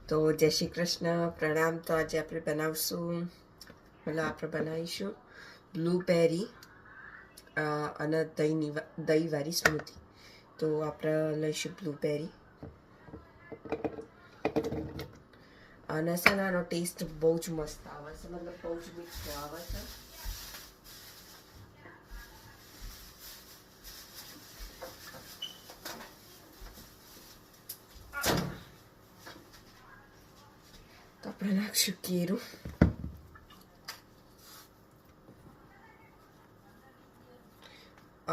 તો જય શ્રી કૃષ્ણ, પ્રણામ. તો આજે આપણે બનાવીશું બ્લૂબેરી અને દહીંવાળી સ્મૂધી. તો આપણે લઈશું બ્લૂબેરી અને આનો ટેસ્ટ બહુ જ મસ્ત આવે છે, મતલબ બહુ જ મીઠો આવે છે. તો આપણે નાખશું કેરું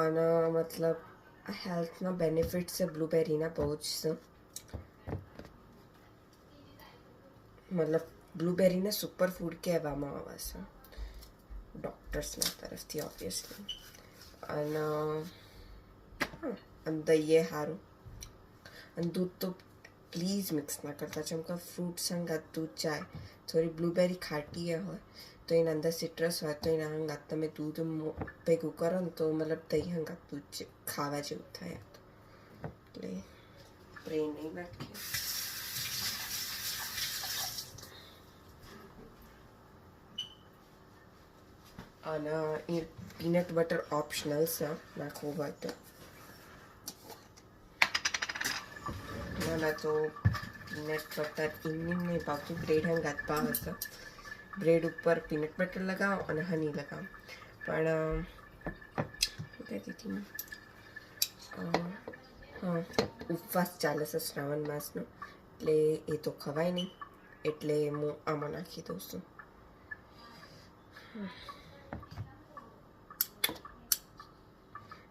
અને મતલબ હેલ્થના બેનિફિટ્સ છે બ્લૂબેરીના બહુ જ છે. મતલબ બ્લૂબેરીને સુપર ફૂડ કહેવામાં આવે છે ડૉક્ટર્સના તરફથી, ઓબ્વિયસલી. અને દહીં સારું, અને દૂધ તો પ્લીઝ મિક્સ ના કરતા, જેમ કે ફ્રૂટ સંગાત દૂધ જાય. થોડી બ્લૂબેરી ખાટી હોય તો એના અંદર સિટ્રસ હોય, તો એના હંગાત તમે દૂધ ભેગું કરો ને તો મતલબ દહીં હંગાત દૂધ ખાવા જેવું થાય. એટલે પ્રેમ નહીં નાખીએ. અને એ પીનટ બટર ઓપ્શનલ છે, નાખવું હોય તો. ના તો પીનટ બટર એમની નહીં ભાવતું, બ્રેડ હંગાત ભાવ હશે. બ્રેડ ઉપર પીનટ બટર લગાવો અને હની લગાવો. પણ કહેતી હતી હા, ઉપવાસ ચાલે છે શ્રાવણ માસનો, એટલે એ તો ખવાય નહીં, એટલે હું આમાં નાખી દઉં છું.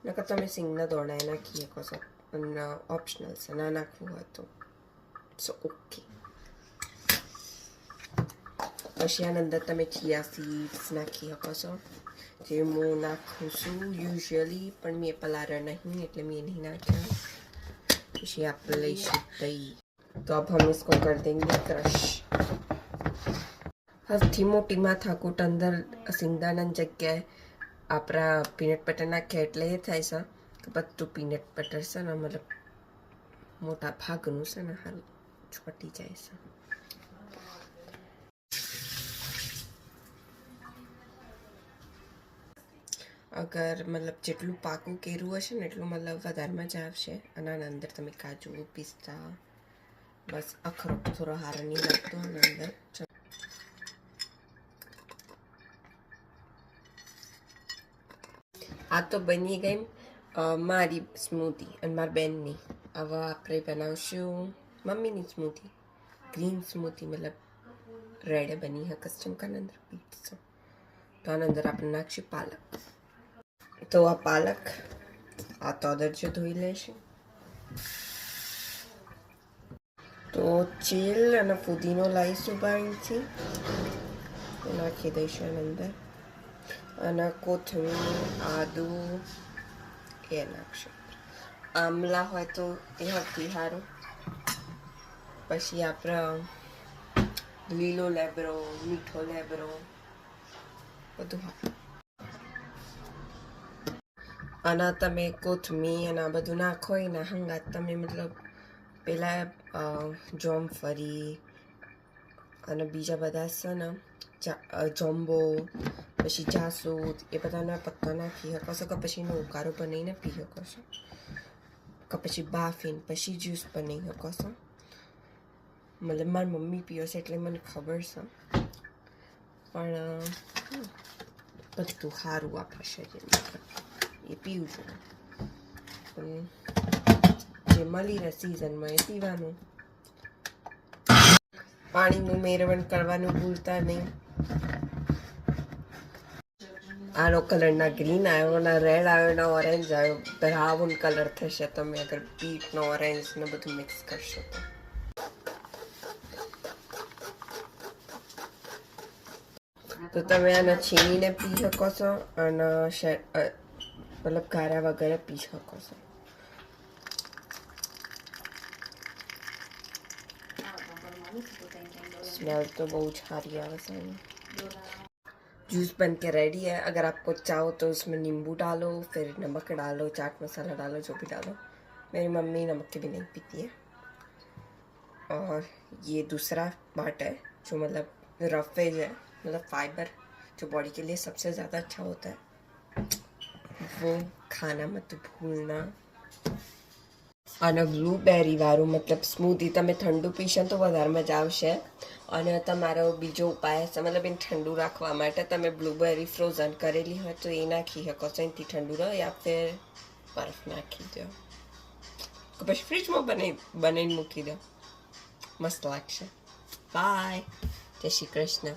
નકર તમે સિંગના દોણાએ નાખી શકો છો, અને ઓપ્શનલ છે, ના નાખવું હોય તો સો ઓકે. પછી આની અંદર તમે ચિયા સીડ્સ નાખી શકો છો, જે હું નાખું છું યુઝ્યુઅલી, પણ મેં પલારા નહીં એટલે મેં નહીં નાખ્યા. પછી આપણે લઈશું દહીં. તો अब हम इसको कर देंगे क्रश. સૌથી મોટી માથાકૂટ અંદર સિંગદાણાની જગ્યાએ આપણા પીનટ બટર નાખ્યા એટલે એ થાય છે કે બધું પીનટ બટર છે ને મતલબ મોટા ભાગનું છે ને હાલ છોટી જાય છે. અગર મતલબ જેટલું પાકું કેરું હશે ને એટલું મતલબ વધારે મજા આવશે. અને આના અંદર તમે કાજુ, પિસ્તા, બસ અખરોટ થોડો હારો નહીં લાગતો આના અંદર. આ તો બની ગઈ મારી સ્મૂધી અને મારી બેનની. હવે આપણે બનાવશું મમ્મીની સ્મૂધી, ગ્રીન સ્મૂધી, મતલબ રેડ બની હે કસ્ટમ કાના અંદર બીટ્સ. તો આના અંદર આપણે નાખશું પાલક. તો આ પાલક આ તો અદરજો ધોઈ લેશે. તો ચીલ અને ફુદીનો લાવીશું બહારથી, નાખી દઈશું એની અંદર. અને કોથમીર, આદુ એ નાખશું. આમલા હોય તો એ હતી સારું. પછી આપણે લીલો લેબરો, મીઠો લેબરો બધું સારું. અને તમે કોથમીર અને આ બધું નાખો એના હંગાત તમે મતલબ પેલા જોમફળી અને બીજા બધા છે ને જોમ્બો, પછી જાસૂદ, એ બધાના પત્તા નાખી શકો છો. કે પછી એનો ઉકાળો બનાવીને પી શકો છો, કે પછી બાફીને પછી જ્યુસ બનાવી શકો છો. મતલબ મારી મમ્મી પીવે છે એટલે મને ખબર છે. પણ બધું સારું આપણા શરીરમાં, એ પીવું જોઈએ. પણ જે મળી રહે સિઝનમાં એ પીવાનું. પાણીનું મેળવણ કરવાનું ભૂલતા નહીં. આનો કલર ના ગ્રીન આવ્યો, ના રેડ આવ્યો, ના ઓરેન્જ આવ્યો, બ્રાઉન કલર થશે તમે અગર બીટનો ઓરેન્જ ને બધું મિક્સ કરશો તો. તો તમે આને છીણીને પી શકો છો અને મતલબ ગારા વગેરે પી શકો છો. स्मेल तो बहुत सारी है वैसे. जूस बन के रेडी है. अगर आपको चाहो तो उसमें नींबू डालो, फिर नमक डालो, चाट मसाला डालो, जो भी डालो. मेरी मम्मी नमक के भी नहीं पीती है. और ये दूसरा पार्ट है जो मतलब रफेज है, मतलब फाइबर जो बॉडी के लिए सबसे ज़्यादा अच्छा होता है, वो खाना मत भूलना. અને બ્લૂબેરી વાળું મતલબ સ્મૂધી તમે ઠંડુ પીશો તો વધારે મજા આવશે. અને તમારો બીજો ઉપાય છે મતલબ એને ઠંડુ રાખવા માટે તમે બ્લૂબેરી ફ્રોઝન કરેલી હોય તો એ નાખી શકો છો, એનાથી ઠંડુ રહે, યા ફિર બરફ નાખી દો કે પછી ફ્રીજમાં બનાવીને મૂકી દો, મસ્ત લાગશે. બાય, જય શ્રી કૃષ્ણ.